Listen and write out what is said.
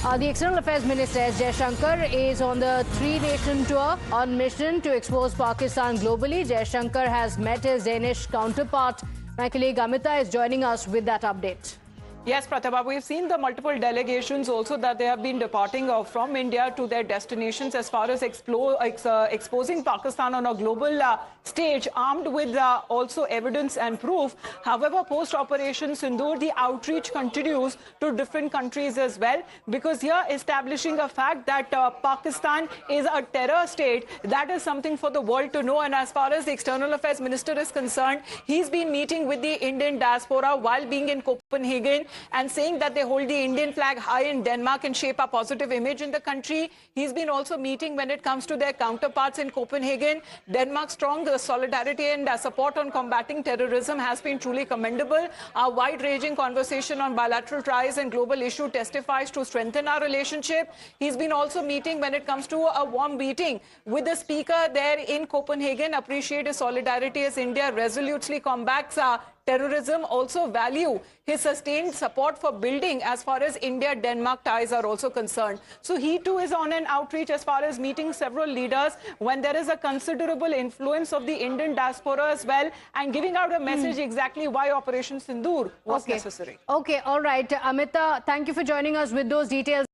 The External Affairs Minister S. Jaishankar is on the three-nation tour on mission to expose Pakistan globally. Jaishankar has met his Danish counterpart. My colleague Amita is joining us with that update. Yes, Pratibha, we've seen the multiple delegations also that they have been departing from India to their destinations as far as exposing Pakistan on a global stage, armed with also evidence and proof. However, post-Operation Sindoor, the outreach continues to different countries as well, because here establishing a fact that Pakistan is a terror state, that is something for the world to know. And as far as the External Affairs Minister is concerned, he's been meeting with the Indian diaspora while being in Copenhagen, and saying that they hold the Indian flag high in Denmark and shape a positive image in the country. He's been also meeting when it comes to their counterparts in Copenhagen. Denmark's strong solidarity and support on combating terrorism has been truly commendable. Our wide-ranging conversation on bilateral ties and global issue testifies to strengthen our relationship. He's been also meeting when it comes to a warm meeting with the speaker there in Copenhagen, appreciate his solidarity as India resolutely combats terrorism, also value his sustained support for building as far as India-Denmark ties are also concerned. So he too is on an outreach as far as meeting several leaders when there is a considerable influence of the Indian diaspora as well, and giving out a message exactly why Operation Sindoor was necessary. Okay, all right. Amita, thank you for joining us with those details.